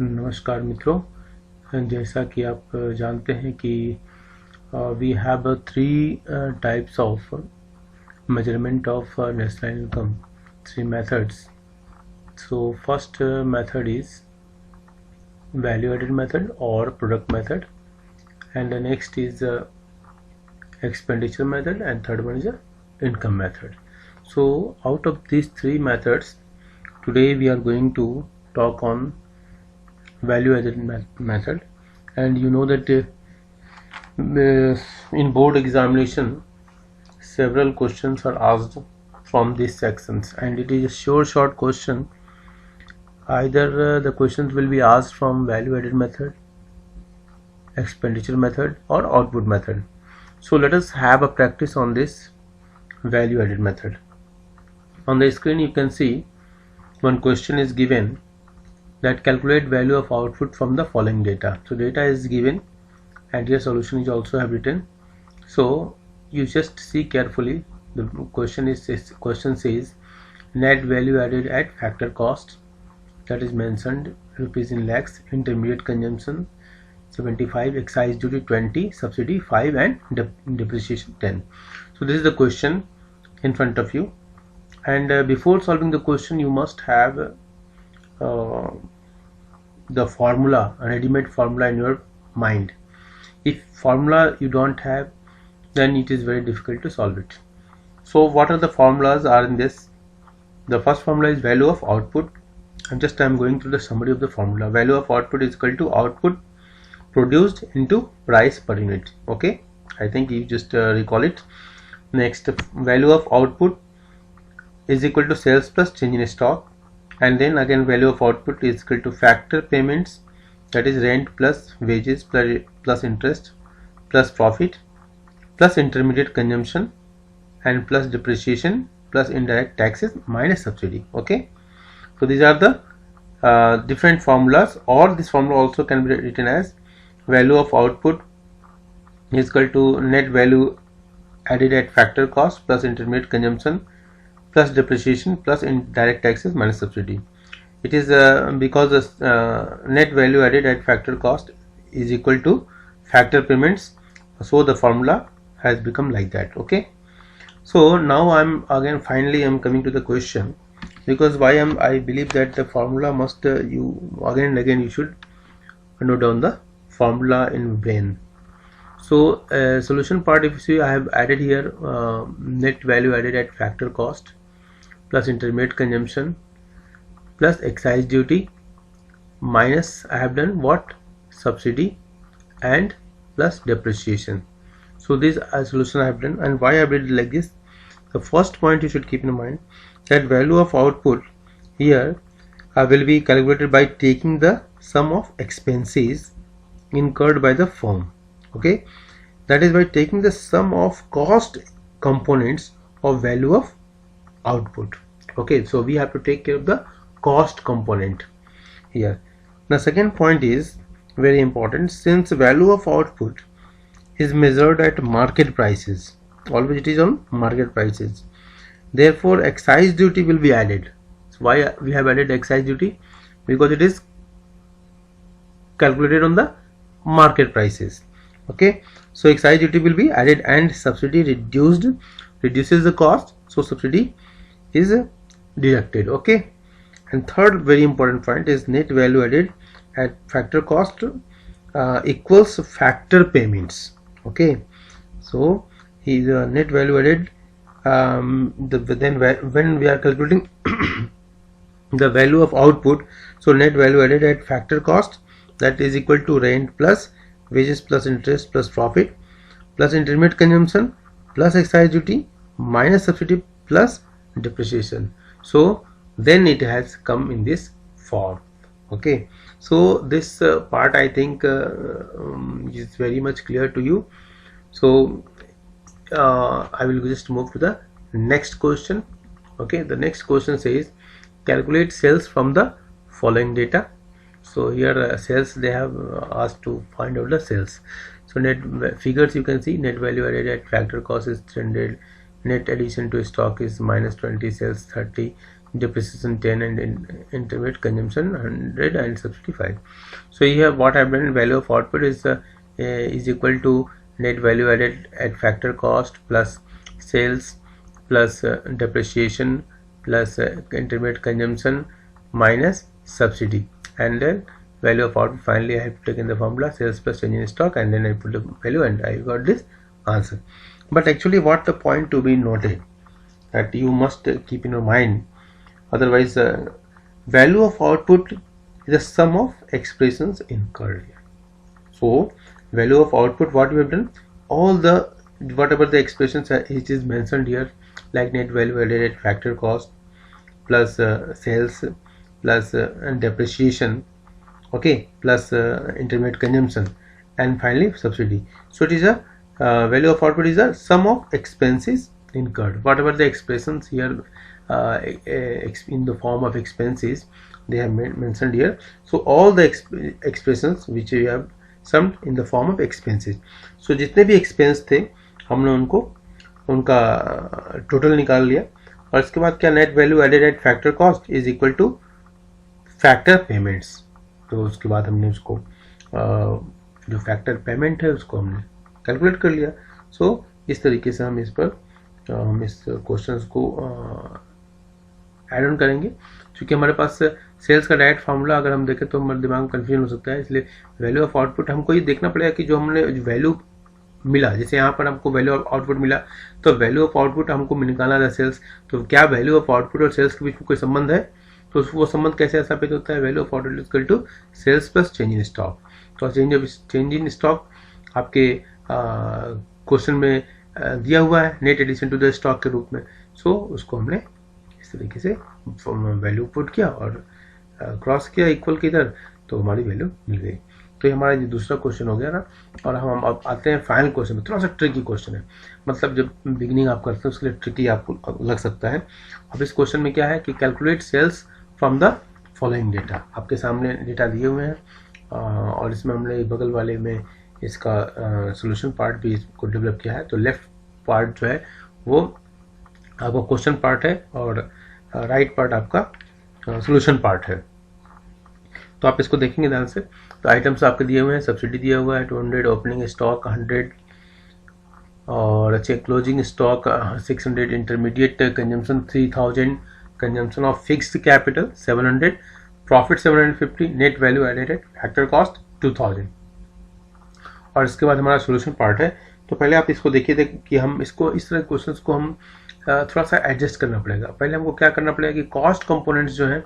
नमस्कार मित्रों, जैसा कि आप जानते हैं कि we have three types of measurement of national income, three methods. So first method is value added method or product method, and the next is expenditure method, and third one is income method. So out of these three methods, today we are going to talk on value added method. And you know that in board examination several questions are asked from these sections, and it is a short question. Either the questions will be asked from value added method, expenditure method, or output method. So let us have a practice on this value added method. On the screen you can see one question is given that calculate value of output from the following data. So data is given and your solution is also have written. So you just see carefully. The question says net value added at factor cost, that is mentioned rupees in lakhs, intermediate consumption 75, excise duty 20, subsidy 5, and depreciation 10. So this is the question in front of you, and before solving the question you must have the formula, a ready-made formula in your mind. If formula you don't have, then it is very difficult to solve it. So what are the formulas are in this? The first formula is value of output, and I am going through the summary of the formula. Value of output is equal to output produced into price per unit. Okay, I think you just recall it. Next, value of output is equal to sales plus change in stock, and then again value of output is equal to factor payments, that is rent plus wages plus interest plus profit plus intermediate consumption and plus depreciation plus indirect taxes minus subsidy. Okay, so these are the different formulas, or this formula also can be written as value of output is equal to net value added at factor cost plus intermediate consumption plus depreciation plus indirect taxes minus subsidy. It is because the net value added at factor cost is equal to factor payments, so the formula has become like that. Okay, so now I'm coming to the question, because I believe that the formula must you again and again you should note down the formula in brain. So solution part, if you see, I have added here net value added at factor cost plus intermediate consumption plus excise duty minus I have done what, subsidy, and plus depreciation. So this solution I have done. And why I have did it like this? The first point you should keep in mind that value of output here will be calculated by taking the sum of expenses incurred by the firm. Okay, that is by taking the sum of cost components of value of output. Okay, so we have to take care of the cost component here. The second point is very important. Since value of output is measured at market prices, always it is on market prices, therefore excise duty will be added. So why we have added excise duty? Because it is calculated on the market prices. Okay, so excise duty will be added, and subsidy reduces the cost, so subsidy is deducted. Okay, and third very important point is net value added at factor cost equals factor payments. Okay, so here net value added then when we are calculating the value of output, so net value added at factor cost, that is equal to rent plus wages plus interest plus profit plus intermediate consumption plus excise duty minus subsidy plus depreciation. So then it has come in this form. Okay, so this part I think is very much clear to you. So I will just move to the next question. Okay, the next question says calculate sales from the following data. So here sales, they have asked to find out the sales. So net figures you can see, net value added at factor cost is 300, net addition to stock is minus 20, sales 30, depreciation 10 and intermediate consumption 100 and subsidy 5. So here what I've done, value of output is equal to net value added at factor cost plus sales plus depreciation plus intermediate consumption minus subsidy, and then value of output. Finally I have taken the formula sales plus change in stock, and then I put the value and I got this answer. But actually what the point to be noted that you must keep in your mind, otherwise value of output is the sum of expressions incurred here. So value of output, what we have done, all the whatever the expressions it is mentioned here, like net value added at factor cost plus sales plus depreciation, okay, plus intermediate consumption, and finally subsidy. So it is a value of output is a sum of expenses incurred, whatever the expressions here in the form of expenses they have mentioned here. So all the expressions which we have summed in the form of expenses. So जितने भी expense थे हमने उनका total निकाल लिया, और इसके बाद क्या, net value added at factor cost is equal to factor payments. तो उसके बाद हमने उसको जो फैक्टर पेमेंट है उसको हमने कैलकुलेट कर लिया. सो इस तरीके से हम इस क्वेश्चन को ऐड ऑन करेंगे. क्योंकि हमारे पास सेल्स का डायरेक्ट फार्मूला अगर हम देखें तो हमारे दिमाग में कन्फ्यूजन हो सकता है, इसलिए वैल्यू ऑफ आउटपुट हमको ये देखना पड़ेगा कि जो हमने वैल्यू मिला, जैसे यहाँ पर हमको वैल्यू ऑफ आउटपुट मिला, तो वैल्यू ऑफ आउटपुट हमको निकालना था सेल्स. तो क्या वैल्यू ऑफ आउटपुट और सेल्स के बीच में कोई संबंध है? तो वो संबंध कैसे स्थापित होता है? Value of output equal to sales plus change in stock. तो चेंज इन स्टॉक आपके क्वेश्चन में दिया हुआ है net addition to the stock के रूप में. सो उसको हमने इस तरीके से वैल्यू पुट किया और क्रॉस किया इक्वल के इधर, तो हमारी वैल्यू मिल गई. तो ये हमारा दूसरा क्वेश्चन हो गया ना. और हम अब आते हैं फाइनल क्वेश्चन में. थोड़ा सा ट्रिकी क्वेश्चन है, मतलब जब बिगिनिंग आप करते हैं उसके लिए ट्रिकी आपको लग सकता है. अब इस क्वेश्चन में क्या है कि calculate sales from the following data. आपके सामने डेटा दिए हुए हैं और इसमें हमने बगल वाले में इसका सोल्यूशन पार्ट भी इसको डेवलप किया है. तो लेफ्ट पार्ट जो है वो आपका क्वेश्चन पार्ट है और राइट पार्ट आपका सोल्यूशन पार्ट है. तो आप इसको देखेंगे ध्यान से. तो आइटम्स आपके दिए हुए हैं, सब्सिडी दिया हुआ है 200, ओपनिंग स्टॉक 100 और अच्छे closing stock 600, intermediate consumption 3000, consumption of fixed capital 700, profit 750, net value added at factor cost 2000. और इसके बाद हमारा सोल्यूशन पार्ट है. तो पहले आप इसको देखिए कि हम इसको इस तरह क्वेश्चंस को हम थोड़ा सा एडजस्ट करना पड़ेगा. पहले हमको क्या करना पड़ेगा कि कॉस्ट कंपोनेंट्स जो हैं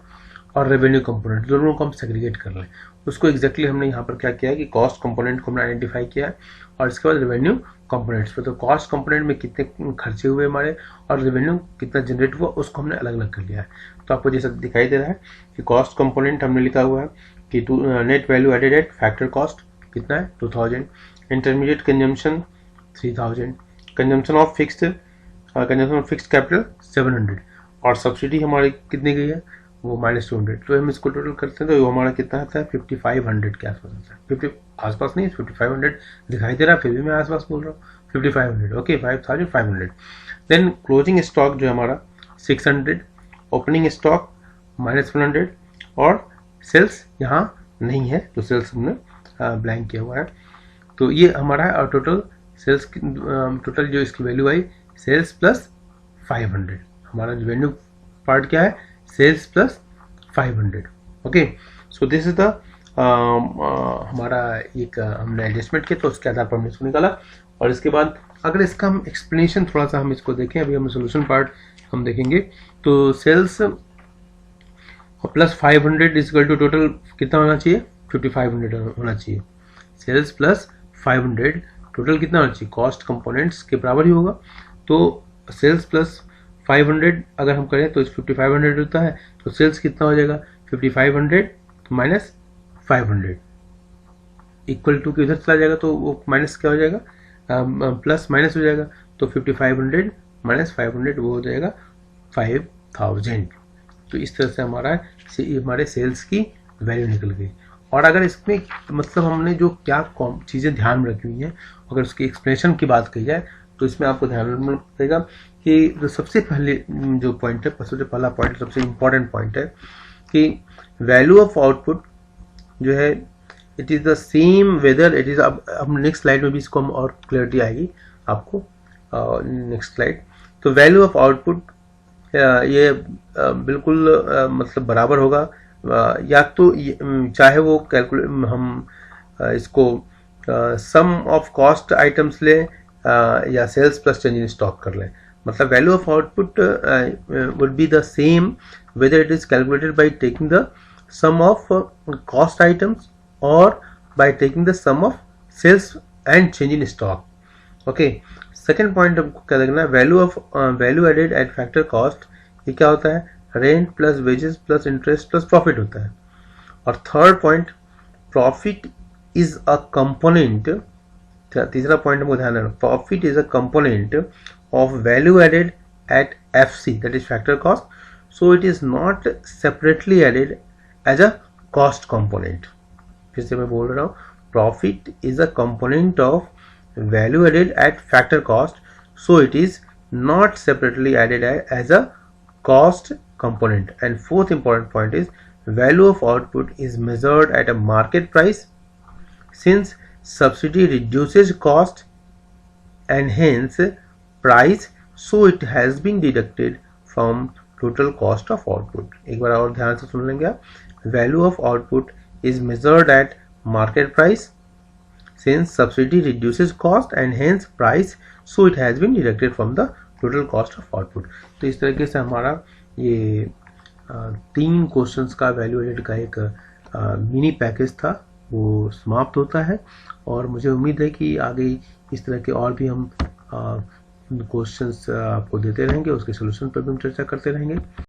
और रेवेन्यू कंपोनेंट दोनों को हम सेग्रीगेट कर लें. उसको एग्जैक्टली हमने यहाँ पर क्या किया है कि कॉस्ट कंपोनेंट को हमने आइडेंटिफाई किया है और इसके बाद रेवेन्यू कंपोनेंट्स पे. तो कॉस्ट कंपोनेंट में कितने खर्चे हुए हमारे और रेवेन्यू कितना जनरेट हुआ उसको हमने अलग अलग कर लिया है. तो आपको जैसा दिखाई दे रहा है कि कॉस्ट कंपोनेंट हमने लिखा हुआ है कि net value added at factor cost कितना है 2000, intermediate consumption 3000, consumption of fixed capital 700 और सब्सिडी हमारी कितनी गई है वो -200. तो हम इसको टोटल करते हैं तो हमारा कितना आता है 5500 के आसपास आता है. 50 आसपास नहीं 5500 दिखाई दे रहा है, फिर भी मैं आसपास बोल रहा हूँ 5500. ओके 5500. देन क्लोजिंग स्टॉक जो है हमारा 600, ओपनिंग स्टॉक -100 और सेल्स यहाँ नहीं है तो सेल्स हमने ब्लैंक किया हुआ है. तो ये हमारा और टोटल सेल्स टोटल जो इसकी वैल्यू आई सेल्स प्लस 500. हमारा जो वैल्यू पार्ट क्या है sales plus 500. Okay so this is the हमारा एक हमने एडजस्टमेंट किया तो उसके आधार पर हमने इसको निकाला. और इसके बाद अगर इसका हम एक्सप्लेनेशन थोड़ा सा हम इसको देखें, अभी हम सोल्यूशन पार्ट हम देखेंगे. तो sales plus 500 equal to total कितना होना चाहिए 5500 होना चाहिए. सेल्स प्लस 500 टोटल कितना होना चाहिए कॉस्ट कंपोनेंट्स के बराबर ही होगा. तो सेल्स प्लस 500 अगर हम करें तो 5500 होता है. तो सेल्स कितना हो जाएगा 5500 माइनस 500 इक्वल टू के इधर चला जाएगा तो वो माइनस क्या हो जाएगा प्लस माइनस हो जाएगा. तो 5500 माइनस 500 वो हो जाएगा 5000. तो इस तरह से हमारे सेल्स की वैल्यू निकल गई. और अगर इसमें मतलब हमने जो क्या चीज़ें ध्यान में रखी हुई हैं, अगर उसकी एक्सप्लेनेशन की बात की जाए तो इसमें आपको ध्यान रखना पड़ेगा कि जो सबसे पहले जो पॉइंट है, सबसे पहला पॉइंट, सबसे इम्पोर्टेंट पॉइंट है कि वैल्यू ऑफ आउटपुट जो है it is the same whether it is, अब नेक्स्ट स्लाइड में भी इसको हम और क्लियरिटी आएगी आपको, नेक्स्ट स्लाइड। तो वैल्यू ऑफ आउटपुट ये बिल्कुल मतलब बराबर होगा, या तो चाहे वो हम इसको सम ऑफ कॉस्ट आइटम्स लें या sales plus change in stock कर लें। मतलब value of output would be the same whether it is calculated by taking the sum of cost items or by taking the sum of sales and change in stock. Okay, second point हमको क्या देखना है, value of value added at factor cost, ये क्या होता है, rent plus wages plus interest plus profit होता है। और third point, profit is a component, तीसरा पॉइंट हमको ध्यान रखना, profit is a component of value added at FC, that is factor cost, so it is not separately added as a cost component. फिर से मैं बोल रहा हूँ, profit is a component of value added at factor cost, so it is not separately added as a cost component. And fourth important point is value of output is measured at a market price, since subsidy reduces cost and hence price, so it has been deducted from total cost of output. एक बार और ध्यान से सुन लेंगे आप, value of output is measured at market price, since subsidy reduces cost and hence price, so it has been deducted from the total cost of output. तो इस तरीके से हमारा ये 3 क्वेश्चंस का वैल्यू एडेड का एक मिनी पैकेज था वो समाप्त होता है। और मुझे उम्मीद है कि आगे इस तरह के और भी हम क्वेश्चंस आपको देते रहेंगे, उसके सोल्यूशन पर भी हम चर्चा करते रहेंगे।